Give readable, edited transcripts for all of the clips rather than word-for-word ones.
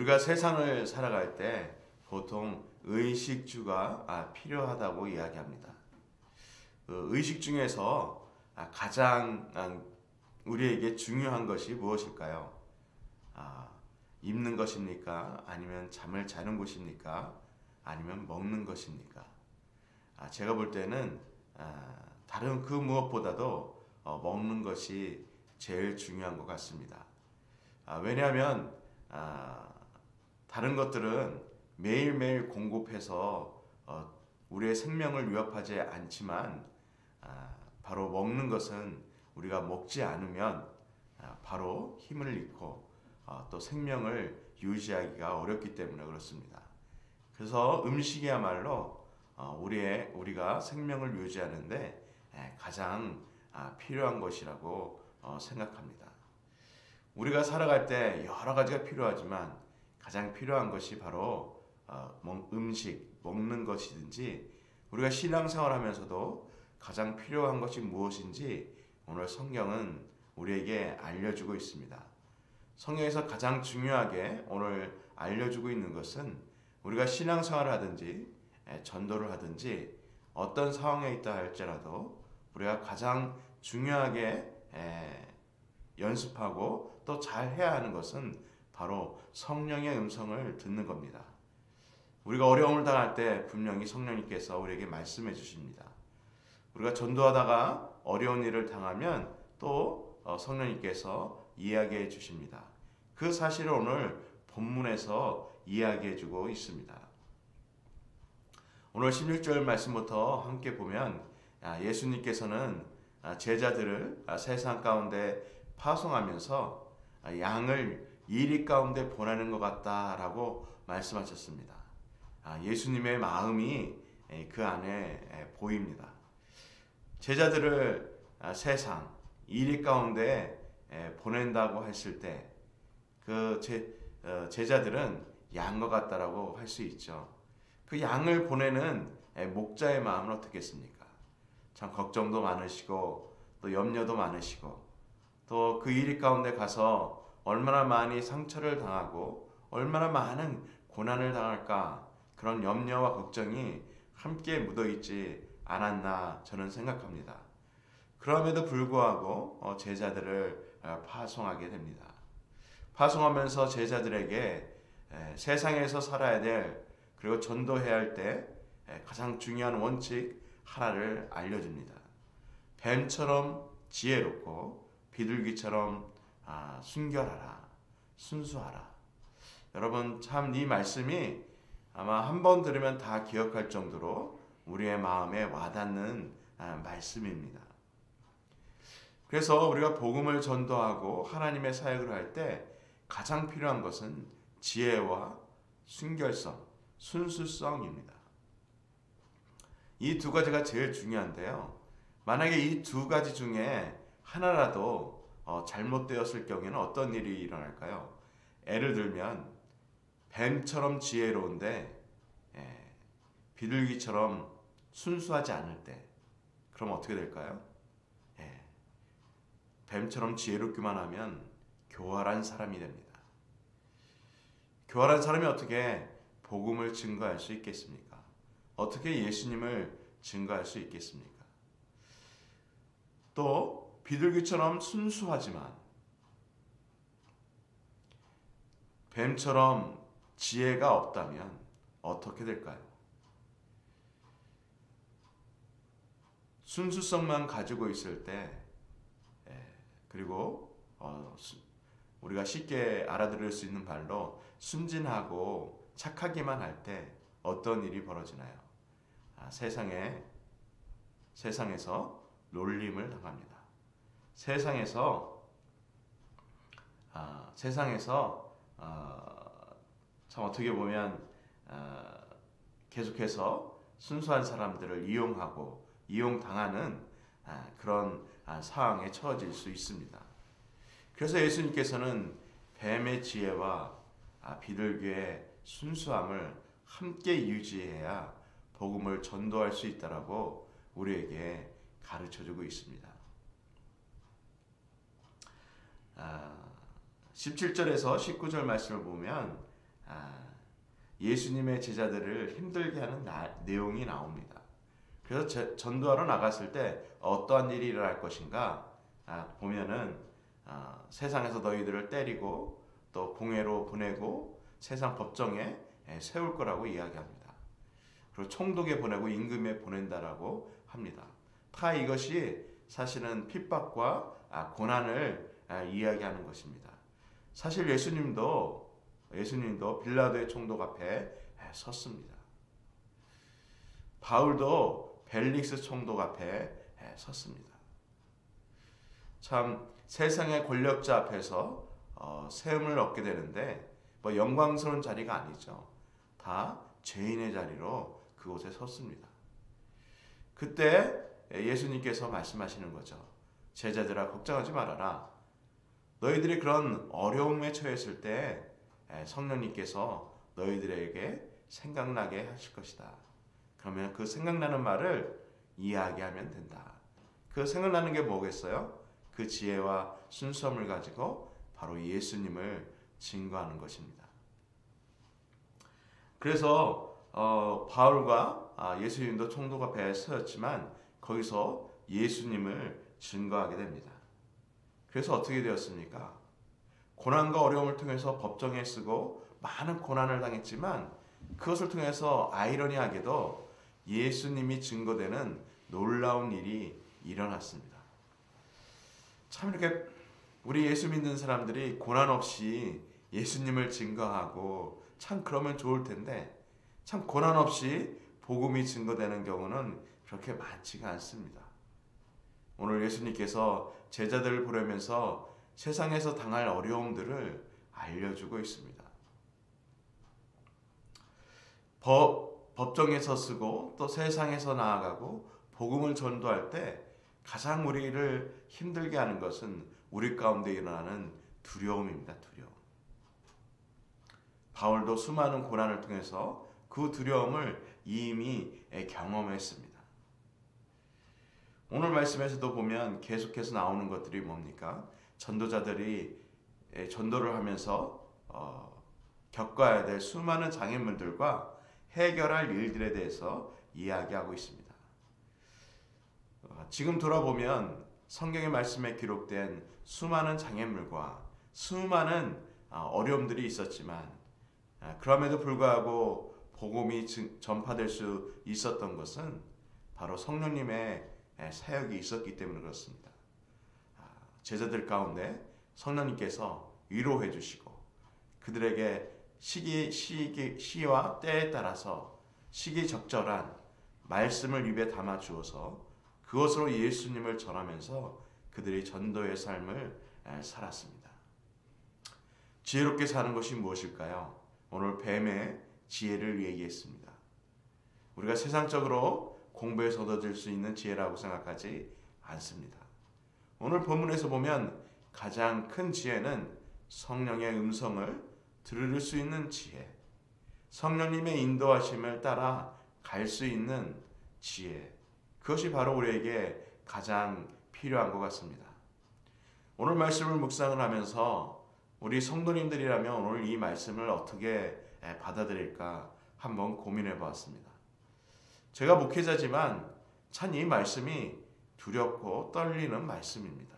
우리가 세상을 살아갈 때 보통 의식주가 필요하다고 이야기합니다. 의식 중에서 가장 우리에게 중요한 것이 무엇일까요? 입는 것입니까? 아니면 잠을 자는 곳입니까? 아니면 먹는 것입니까? 제가 볼 때는 다른 그 무엇보다도 먹는 것이 제일 중요한 것 같습니다. 왜냐하면 다른 것들은 매일매일 공급해서 우리의 생명을 위협하지 않지만 바로 먹는 것은 우리가 먹지 않으면 바로 힘을 잃고 또 생명을 유지하기가 어렵기 때문에 그렇습니다. 그래서 음식이야말로 우리가 생명을 유지하는데 가장 필요한 것이라고 생각합니다. 우리가 살아갈 때 여러 가지가 필요하지만 가장 필요한 것이 바로 음식, 먹는 것이든지 우리가 신앙생활하면서도 가장 필요한 것이 무엇인지 오늘 성경은 우리에게 알려주고 있습니다. 성경에서 가장 중요하게 오늘 알려주고 있는 것은 우리가 신앙생활을 하든지 전도를 하든지 어떤 상황에 있다 할지라도 우리가 가장 중요하게 연습하고 또 잘 해야 하는 것은 바로 성령의 음성을 듣는 겁니다. 우리가 어려움을 당할 때 분명히 성령님께서 우리에게 말씀해 주십니다. 우리가 전도하다가 어려운 일을 당하면 또 성령님께서 이야기해 주십니다. 그 사실을 오늘 본문에서 이야기해 주고 있습니다. 오늘 16절 말씀부터 함께 보면 예수님께서는 제자들을 세상 가운데 파송하면서 양을 이리 가운데 보내는 것 같다라고 말씀하셨습니다. 예수님의 마음이 그 안에 보입니다. 제자들을 세상 이리 가운데 보낸다고 했을 때 그 제자들은 양과 같다라고 할 수 있죠. 그 양을 보내는 목자의 마음은 어떻겠습니까? 참 걱정도 많으시고 또 염려도 많으시고 또 그 이리 가운데 가서 얼마나 많이 상처를 당하고 얼마나 많은 고난을 당할까 그런 염려와 걱정이 함께 묻어있지 않았나 저는 생각합니다. 그럼에도 불구하고 제자들을 파송하게 됩니다. 파송하면서 제자들에게 세상에서 살아야 될 그리고 전도해야 할 때 가장 중요한 원칙 하나를 알려줍니다. 뱀처럼 지혜롭고 비둘기처럼 순결하라, 순수하라. 여러분 참 이 말씀이 아마 한 번 들으면 다 기억할 정도로 우리의 마음에 와닿는 말씀입니다. 그래서 우리가 복음을 전도하고 하나님의 사역을 할 때 가장 필요한 것은 지혜와 순결성, 순수성입니다. 이 두 가지가 제일 중요한데요. 만약에 이 두 가지 중에 하나라도 잘못되었을 경우에는 어떤 일이 일어날까요? 예를 들면 뱀처럼 지혜로운데 비둘기처럼 순수하지 않을 때 그럼 어떻게 될까요? 뱀처럼 지혜롭기만 하면 교활한 사람이 됩니다. 교활한 사람이 어떻게 복음을 증거할 수 있겠습니까? 어떻게 예수님을 증거할 수 있겠습니까? 또 비둘기처럼 순수하지만 뱀처럼 지혜가 없다면 어떻게 될까요? 순수성만 가지고 있을 때 그리고 우리가 쉽게 알아들을 수 있는 말로 순진하고 착하기만 할 때 어떤 일이 벌어지나요? 세상에서 놀림을 당합니다. 세상에서 참 어떻게 보면 계속해서 순수한 사람들을 이용하고 이용당하는 그런 상황에 처해질 수 있습니다. 그래서 예수님께서는 뱀의 지혜와 비둘기의 순수함을 함께 유지해야 복음을 전도할 수 있다라고 우리에게 가르쳐주고 있습니다. 17절에서 19절 말씀을 보면 예수님의 제자들을 힘들게 하는 내용이 나옵니다. 그래서 전도하러 나갔을 때 어떠한 일이 일어날 것인가 보면은 세상에서 너희들을 때리고 또 공회로 보내고 세상 법정에 세울 거라고 이야기합니다. 그리고 총독에 보내고 임금에 보낸다라고 합니다. 다 이것이 사실은 핍박과 고난을 이야기하는 것입니다. 사실 예수님도 빌라도의 총독 앞에 섰습니다. 바울도 벨릭스 총독 앞에 섰습니다. 참 세상의 권력자 앞에서 세움을 얻게 되는데 뭐 영광스러운 자리가 아니죠. 다 죄인의 자리로 그곳에 섰습니다. 그때 예수님께서 말씀하시는 거죠. 제자들아 걱정하지 말아라. 너희들이 그런 어려움에 처했을 때 성령님께서 너희들에게 생각나게 하실 것이다. 그러면 그 생각나는 말을 이야기하면 된다. 그 생각나는 게 뭐겠어요? 그 지혜와 순수함을 가지고 바로 예수님을 증거하는 것입니다. 그래서 바울과 예수님도 총독 앞에 서였지만 거기서 예수님을 증거하게 됩니다. 그래서 어떻게 되었습니까? 고난과 어려움을 통해서 법정에 쓰고 많은 고난을 당했지만 그것을 통해서 아이러니하게도 예수님이 증거되는 놀라운 일이 일어났습니다. 참 이렇게 우리 예수 믿는 사람들이 고난 없이 예수님을 증거하고 참 그러면 좋을 텐데 참 고난 없이 복음이 증거되는 경우는 그렇게 많지가 않습니다. 오늘 예수님께서 제자들을 보내면서 세상에서 당할 어려움들을 알려주고 있습니다. 법정에서 쓰고 또 세상에서 나아가고 복음을 전도할 때 가장 우리를 힘들게 하는 것은 우리 가운데 일어나는 두려움입니다. 두려움. 바울도 수많은 고난을 통해서 그 두려움을 이미 경험했습니다. 오늘 말씀에서도 보면 계속해서 나오는 것들이 뭡니까? 전도자들이 전도를 하면서 겪어야 될 수많은 장애물들과 해결할 일들에 대해서 이야기하고 있습니다. 지금 돌아보면 성경의 말씀에 기록된 수많은 장애물과 수많은 어려움들이 있었지만 그럼에도 불구하고 복음이 전파될 수 있었던 것은 바로 성령님의 사역이 있었기 때문에 그렇습니다. 제자들 가운데 성령님께서 위로해 주시고 그들에게 시와 때에 따라서 시기적절한 말씀을 입에 담아 주어서 그것으로 예수님을 전하면서 그들이 전도의 삶을 살았습니다. 지혜롭게 사는 것이 무엇일까요? 오늘 뱀의 지혜를 얘기했습니다. 우리가 세상적으로 공부해서 얻어질 수 있는 지혜라고 생각하지 않습니다. 오늘 본문에서 보면 가장 큰 지혜는 성령의 음성을 들을 수 있는 지혜, 성령님의 인도하심을 따라 갈 수 있는 지혜, 그것이 바로 우리에게 가장 필요한 것 같습니다. 오늘 말씀을 묵상을 하면서 우리 성도님들이라면 오늘 이 말씀을 어떻게 받아들일까 한번 고민해 보았습니다. 제가 목회자지만 참 이 말씀이 두렵고 떨리는 말씀입니다.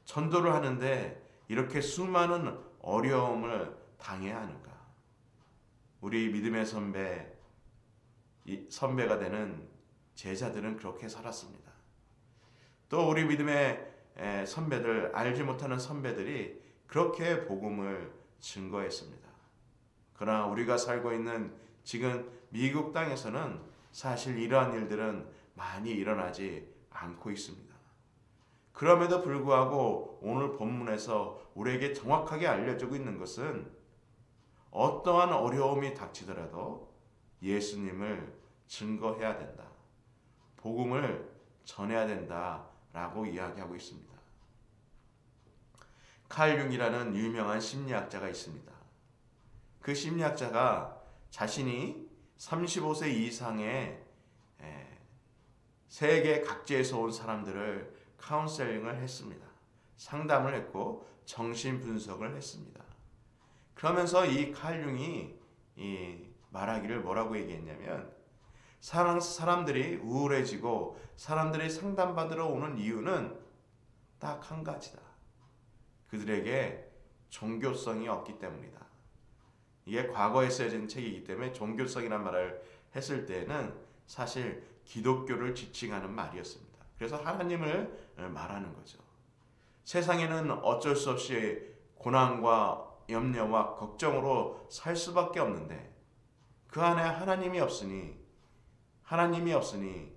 전도를 하는데 이렇게 수많은 어려움을 당해야 하는가? 우리 믿음의 선배가 되는 제자들은 그렇게 살았습니다. 또 우리 믿음의 선배들, 알지 못하는 선배들이 그렇게 복음을 증거했습니다. 그러나 우리가 살고 있는 지금 미국 땅에서는 사실 이러한 일들은 많이 일어나지 않고 있습니다. 그럼에도 불구하고 오늘 본문에서 우리에게 정확하게 알려주고 있는 것은 어떠한 어려움이 닥치더라도 예수님을 증거해야 된다. 복음을 전해야 된다라고 이야기하고 있습니다. 칼 융이라는 유명한 심리학자가 있습니다. 그 심리학자가 자신이 35세 이상의 세계 각지에서 온 사람들을 카운셀링을 했습니다. 상담을 했고 정신 분석을 했습니다. 그러면서 이 칼융이 말하기를 뭐라고 얘기했냐면, 사람들이 우울해지고 사람들이 상담받으러 오는 이유는 딱 한 가지다. 그들에게 종교성이 없기 때문이다. 이게 과거에 쓰여진 책이기 때문에 종교성이라는 말을 했을 때는 사실 기독교를 지칭하는 말이었습니다. 그래서 하나님을 말하는 거죠. 세상에는 어쩔 수 없이 고난과 염려와 걱정으로 살 수밖에 없는데, 그 안에 하나님이 없으니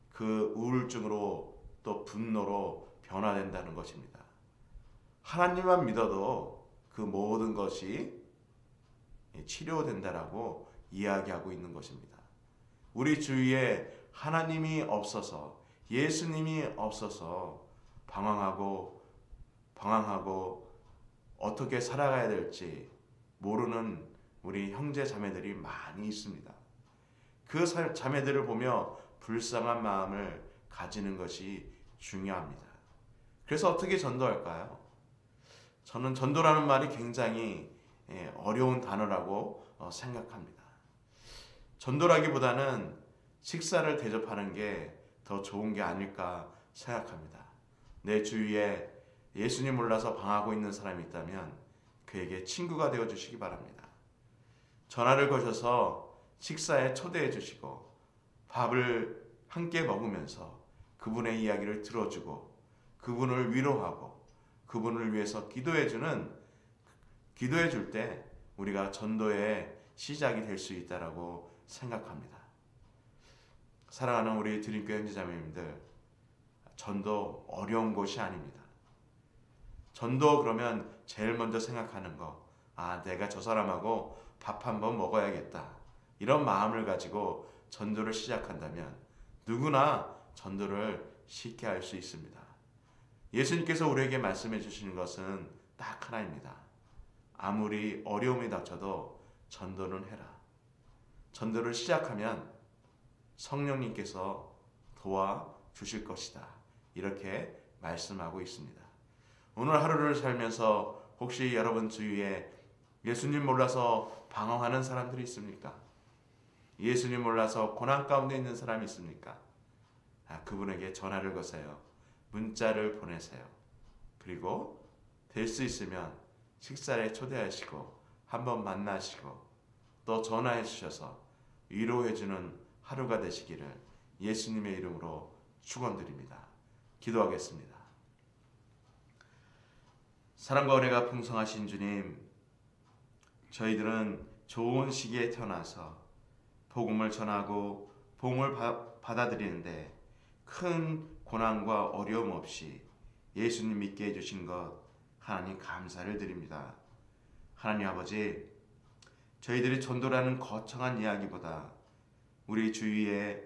그 우울증으로 또 분노로 변화된다는 것입니다. 하나님만 믿어도 그 모든 것이 치료된다라고 이야기하고 있는 것입니다. 우리 주위에 하나님이 없어서, 예수님이 없어서 방황하고 어떻게 살아가야 될지 모르는 우리 형제 자매들이 많이 있습니다. 그 자매들을 보며 불쌍한 마음을 가지는 것이 중요합니다. 그래서 어떻게 전도할까요? 저는 전도라는 말이 굉장히 어려운 단어라고 생각합니다. 전도라기보다는 식사를 대접하는 게 더 좋은 게 아닐까 생각합니다. 내 주위에 예수님 몰라서 방황하고 있는 사람이 있다면 그에게 친구가 되어 주시기 바랍니다. 전화를 거셔서 식사에 초대해 주시고 밥을 함께 먹으면서 그분의 이야기를 들어주고 그분을 위로하고 그분을 위해서 기도해 줄 때 우리가 전도의 시작이 될 수 있다라고 생각합니다. 사랑하는 우리 드림교회 형제자매님들, 전도 어려운 것이 아닙니다. 전도 그러면 제일 먼저 생각하는 거, 내가 저 사람하고 밥 한번 먹어야겠다, 이런 마음을 가지고 전도를 시작한다면 누구나 전도를 쉽게 할 수 있습니다. 예수님께서 우리에게 말씀해 주시는 것은 딱 하나입니다. 아무리 어려움이 닥쳐도 전도는 해라. 전도를 시작하면 성령님께서 도와주실 것이다. 이렇게 말씀하고 있습니다. 오늘 하루를 살면서 혹시 여러분 주위에 예수님 몰라서 방황하는 사람들이 있습니까? 예수님 몰라서 고난 가운데 있는 사람이 있습니까? 그분에게 전화를 거세요. 문자를 보내세요. 그리고 될 수 있으면 식사에 초대하시고 한번 만나시고 또 전화해 주셔서 위로해주는 하루가 되시기를 예수님의 이름으로 축원드립니다. 기도하겠습니다. 사랑과 은혜가 풍성하신 주님, 저희들은 좋은 시기에 태어나서 복음을 전하고 복음을 받아들이는데 큰 고난과 어려움 없이 예수님 믿게 해주신 것 하나님 감사를 드립니다. 하나님 아버지, 저희들이 전도라는 거창한 이야기보다 우리 주위에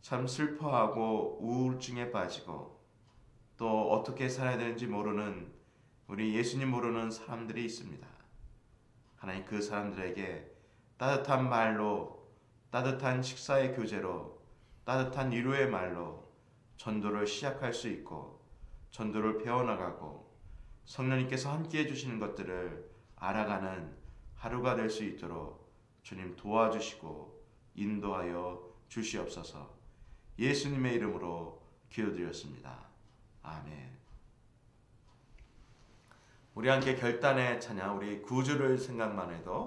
참 슬퍼하고 우울증에 빠지고 또 어떻게 살아야 되는지 모르는 우리 예수님 모르는 사람들이 있습니다. 하나님, 그 사람들에게 따뜻한 말로, 따뜻한 식사의 교제로, 따뜻한 위로의 말로 전도를 시작할 수 있고 전도를 배워나가고 성령님께서 함께해 주시는 것들을 알아가는 하루가 될 수 있도록 주님 도와주시고 인도하여 주시옵소서. 예수님의 이름으로 기도드렸습니다. 아멘. 우리 함께 결단의 찬양, 우리 구주를 생각만 해도